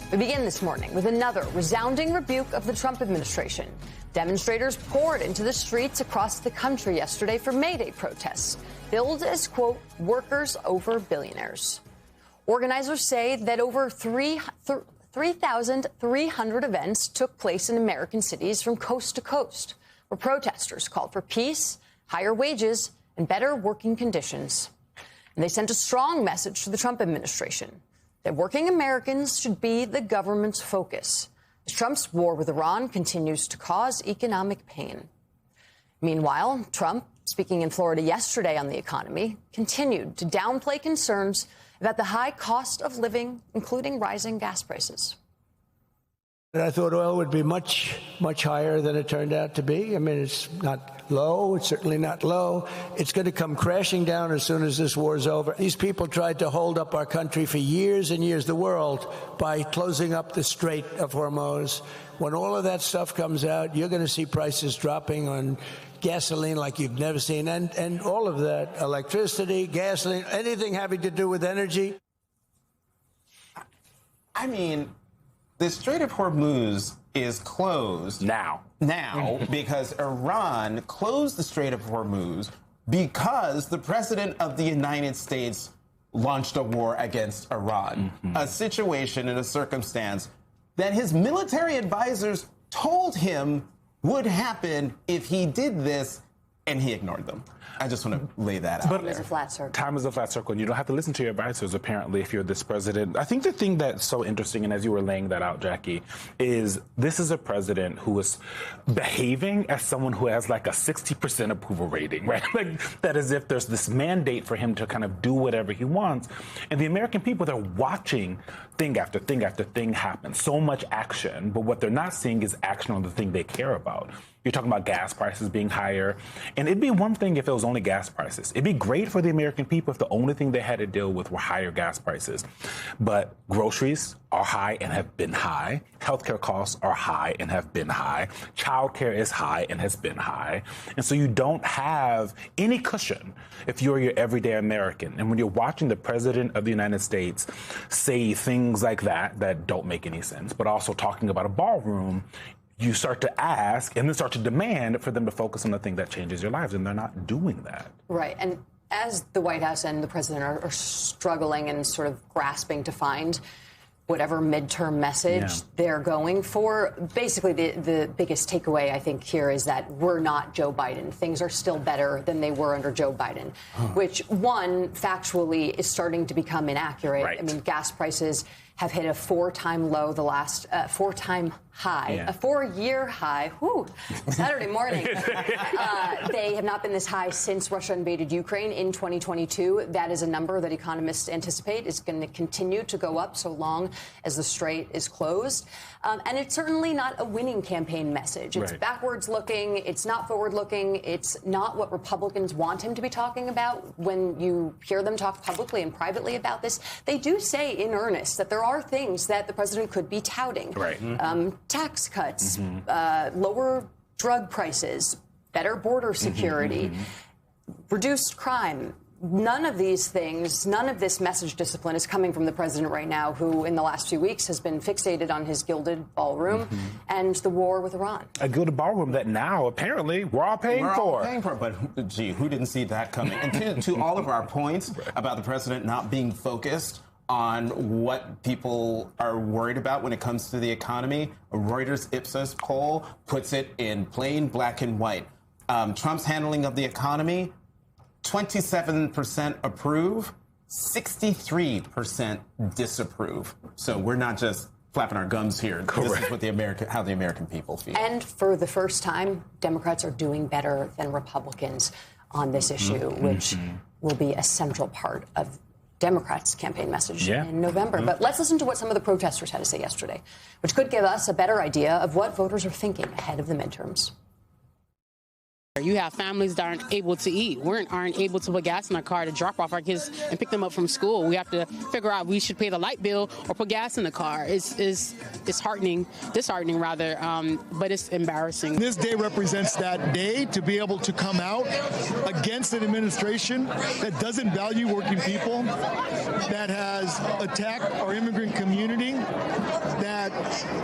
We begin this morning with another resounding rebuke of the Trump administration. Demonstrators poured into the streets across the country yesterday for May Day protests, billed as, quote, workers over billionaires. Organizers say that over 3,300 events took place in American cities from coast to coast, where protesters called for peace, higher wages, and better working conditions. And they sent a strong message to the Trump administration that working Americans should be the government's focus, as Trump's war with Iran continues to cause economic pain. Meanwhile, Trump, speaking in Florida yesterday on the economy, continued to downplay concerns about the high cost of living, including rising gas prices. I thought oil would be much, much higher than it turned out to be. I mean, it's not low. It's certainly not low. It's going to come crashing down as soon as this war is over. These people tried to hold up our country for years and years, the world, by closing up the Strait of Hormuz. When all of that stuff comes out, you're going to see prices dropping on gasoline like you've never seen, and all of that, electricity, gasoline, anything having to do with energy. I mean, the Strait of Hormuz is closed now because Iran closed the Strait of Hormuz because the president of the United States launched a war against Iran, a situation and a circumstance that his military advisors told him would happen if he did this, and he ignored them. I just want to lay that out. But Time is a flat circle. Time is a flat circle, and you don't have to listen to your advisors, apparently, if you're this president. I think the thing that's so interesting, and as you were laying that out, Jackie, is this is a president who is behaving as someone who has like a 60% approval rating, right? Like that as if there's this mandate for him to kind of do whatever he wants. And the American people, they're watching thing after thing after thing happen. So much action, but what they're not seeing is action on the thing they care about. You're talking about gas prices being higher. And it'd be one thing if it was only gas prices. It'd be great for the American people if the only thing they had to deal with were higher gas prices. But groceries are high and have been high. Healthcare costs are high and have been high. Childcare is high and has been high. And so you don't have any cushion if you're your everyday American. And when you're watching the president of the United States say things like that don't make any sense, but also talking about a ballroom, you start to ask and then start to demand for them to focus on the thing that changes your lives, and they're not doing that. Right. And as the White House and the president are struggling and sort of grasping to find whatever midterm message they're going for, basically the biggest takeaway, I think, here is that we're not Joe Biden. Things are still better than they were under Joe Biden, which, one, factually is starting to become inaccurate. Right. I mean, gas prices have hit a four-time low, the last four-time high, a 4-year high. Whew, Saturday morning. They have not been this high since Russia invaded Ukraine in 2022. That is a number that economists anticipate is going to continue to go up so long as the Strait is closed. And it's certainly not a winning campaign message. It's backwards looking. It's not forward looking. It's not what Republicans want him to be talking about. When you hear them talk publicly and privately about this, they do say in earnest that there are things that the president could be touting. Right. Tax cuts, lower drug prices, better border security, reduced crime. None of these things, none of this message discipline is coming from the president right now, who in the last few weeks has been fixated on his gilded ballroom and the war with Iran. A gilded ballroom that now apparently we're all paying for. But gee, who didn't see that coming? And to all of our points about the president not being focused on what people are worried about when it comes to the economy, a Reuters Ipsos poll puts it in plain black and white. Trump's handling of the economy, 27% approve, 63% disapprove. So we're not just flapping our gums here. Correct. This is what how the American people feel. And for the first time, Democrats are doing better than Republicans on this issue, which will be a central part of Democrats' campaign message in November. But let's listen to what some of the protesters had to say yesterday, which could give us a better idea of what voters are thinking ahead of the midterms. You have families that aren't able to eat. We aren't able to put gas in our car to drop off our kids and pick them up from school. We have to figure out we should pay the light bill or put gas in the car. It's disheartening rather, but it's embarrassing. This day represents that day to be able to come out against an administration that doesn't value working people, that has attacked our immigrant community, that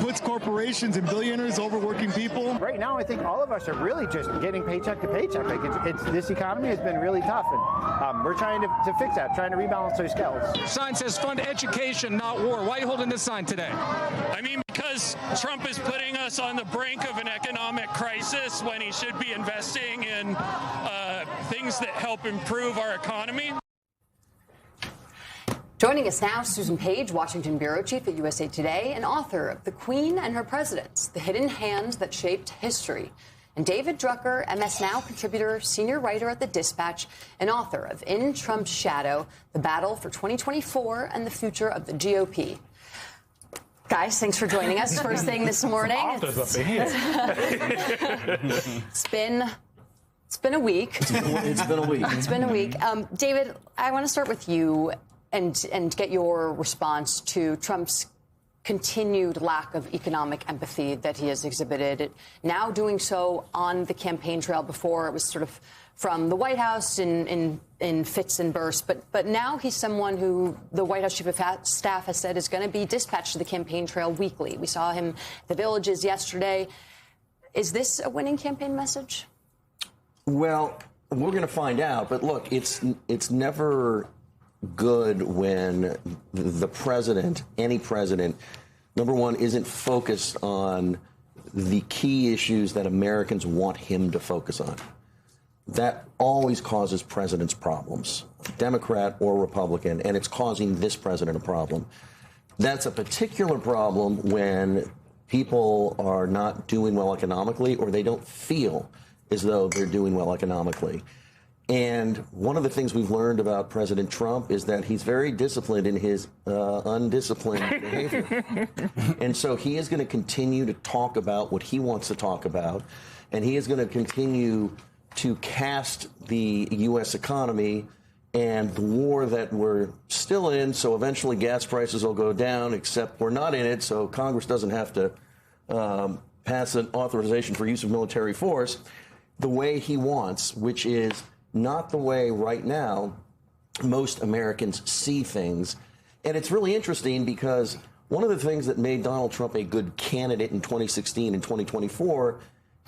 puts corporations and billionaires over working people? Right now, I think all of us are really just getting paycheck to paycheck. Like it's this economy has been really tough, and we're trying to fix that, trying to rebalance our scales. Sign says fund education, not war. Why are you holding this sign today? I mean, because Trump is putting us on the brink of an economic crisis when he should be investing in things that help improve our economy. Joining us now, Susan Page, Washington bureau chief at USA Today and author of The Queen and Her Presidents, The Hidden Hand That Shaped History. And David Drucker, MS Now contributor, senior writer at The Dispatch, and author of In Trump's Shadow, The Battle for 2024 and the Future of the GOP. Guys, thanks for joining us first thing this morning. It's been a week. It's been a week. David, I want to start with you and get your response to Trump's continued lack of economic empathy that he has exhibited, now doing so on the campaign trail. Before it was sort of from the White House in fits and bursts, but now he's someone who the White House chief of staff has said is going to be dispatched to the campaign trail weekly. We saw him at the Villages yesterday. Is this a winning campaign message? Well, we're going to find out. But look, it's never good when the president, any president, number one, isn't focused on the key issues that Americans want him to focus on. That always causes presidents problems, Democrat or Republican, and it's causing this president a problem. That's a particular problem when people are not doing well economically or they don't feel as though they're doing well economically. And one of the things we've learned about President Trump is that he's very disciplined in his undisciplined behavior. And so he is going to continue to talk about what he wants to talk about, and he is going to continue to cast the U.S. economy and the war that we're still in, so eventually gas prices will go down, except we're not in it, so Congress doesn't have to pass an authorization for use of military force, the way he wants, which is not the way right now most Americans see things. And it's really interesting because one of the things that made Donald Trump a good candidate in 2016 and 2024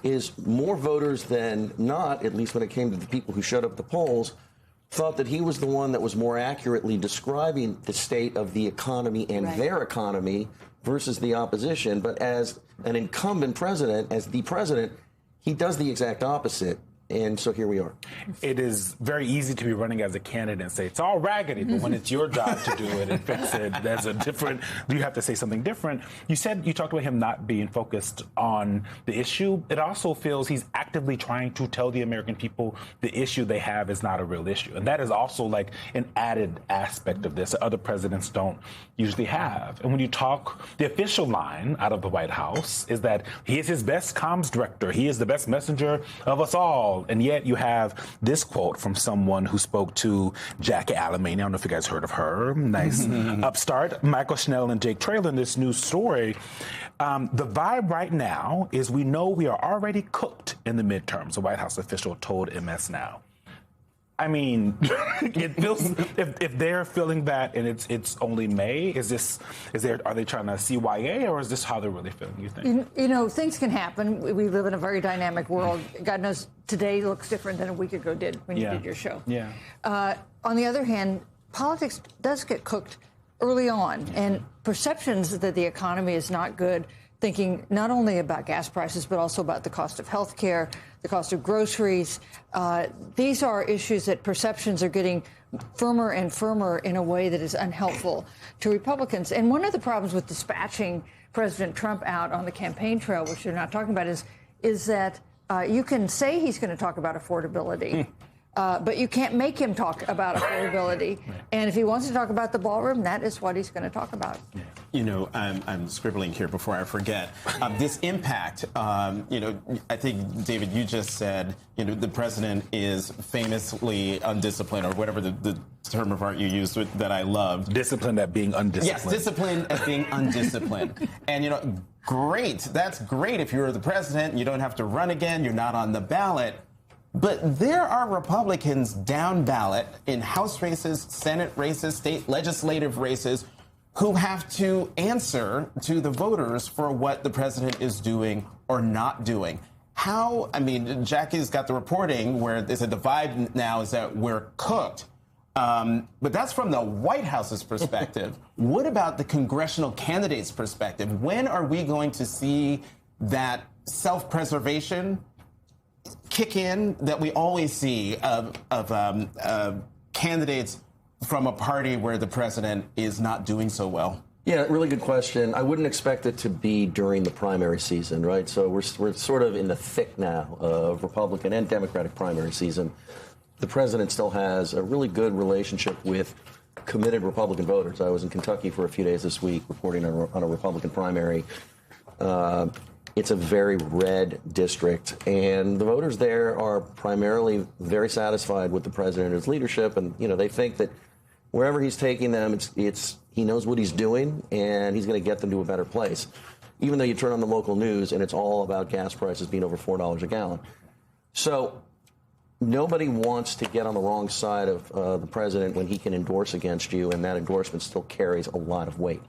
is more voters than not, at least when it came to the people who showed up at the polls, thought that he was the one that was more accurately describing the state of the economy and their economy versus the opposition. But as an incumbent president, as the president, he does the exact opposite. And so here we are. It is very easy to be running as a candidate and say it's all raggedy, but when it's your job to do it and fix it, there's a different, you have to say something different. You talked about him not being focused on the issue. It also feels he's actively trying to tell the American people the issue they have is not a real issue. And that is also like an added aspect of this that other presidents don't usually have. And when you talk, the official line out of the White House is that he is his best comms director. He is the best messenger of us all. And yet you have this quote from someone who spoke to Jackie Alamany. I don't know if you guys heard of her. Nice upstart. Michael Schnell and Jake Traylor in this news story. The vibe right now is we know we are already cooked in the midterms, a White House official told MS Now. I mean, it feels if they're feeling that and it's only May, are they trying to CYA or is this how they're really feeling, you think? You know, things can happen. We live in a very dynamic world. God knows today looks different than a week ago did when you did your show. Yeah. On the other hand, politics does get cooked early on, and perceptions that the economy is not good, thinking not only about gas prices, but also about the cost of health care, the cost of groceries. These are issues that perceptions are getting firmer and firmer in a way that is unhelpful to Republicans. And one of the problems with dispatching President Trump out on the campaign trail, which they're not talking about, is that you can say he's going to talk about affordability, but you can't make him talk about affordability. And if he wants to talk about the ballroom, that is what he's going to talk about. You know, I'm scribbling here before I forget. This impact, you know, I think, David, you just said, you know, the president is famously undisciplined, or whatever the term of art you used that I loved. Disciplined at being undisciplined. Yes, disciplined at being undisciplined. And, you know, great. That's great if you're the president. You don't have to run again. You're not on the ballot. But there are Republicans down ballot in House races, Senate races, state legislative races who have to answer to the voters for what the president is doing or not doing. How, I mean, Jackie's got the reporting where there's a divide now is that we're cooked. But that's from the White House's perspective. What about the congressional candidates' perspective? When are we going to see that self-preservation kick in that we always see of candidates from a party where the president is not doing so well? Yeah, really good question. I wouldn't expect it to be during the primary season, right? So we're sort of in the thick now of Republican and Democratic primary season. The president still has a really good relationship with committed Republican voters. I was in Kentucky for a few days this week reporting on a Republican primary. It's a very red district, and the voters there are primarily very satisfied with the president and his leadership, and they think that wherever he's taking them, he knows what he's doing, and he's going to get them to a better place. Even though you turn on the local news and it's all about gas prices being over $4 a gallon. So nobody wants to get on the wrong side of the president when he can endorse against you, and that endorsement still carries a lot of weight.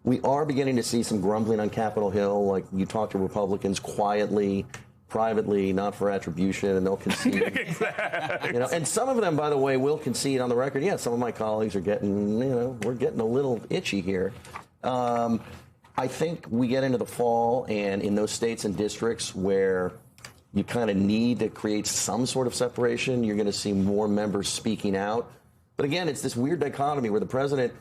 We are beginning to see some grumbling on Capitol Hill. Like, you talk to Republicans quietly, privately, not for attribution, and they'll concede. Exactly. And some of them, by the way, will concede on the record. Yeah, some of my colleagues are getting, we're getting a little itchy here. I think we get into the fall, and in those states and districts where you kind of need to create some sort of separation, you're going to see more members speaking out. But again, it's this weird dichotomy where the president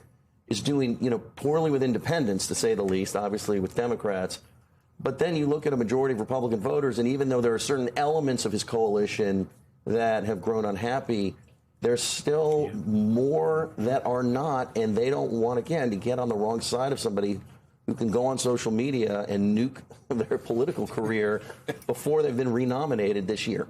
is doing, poorly with independents, to say the least, obviously with Democrats. But then you look at a majority of Republican voters, and even though there are certain elements of his coalition that have grown unhappy, there's still more that are not, and they don't want, again, to get on the wrong side of somebody who can go on social media and nuke their political career before they've been renominated this year.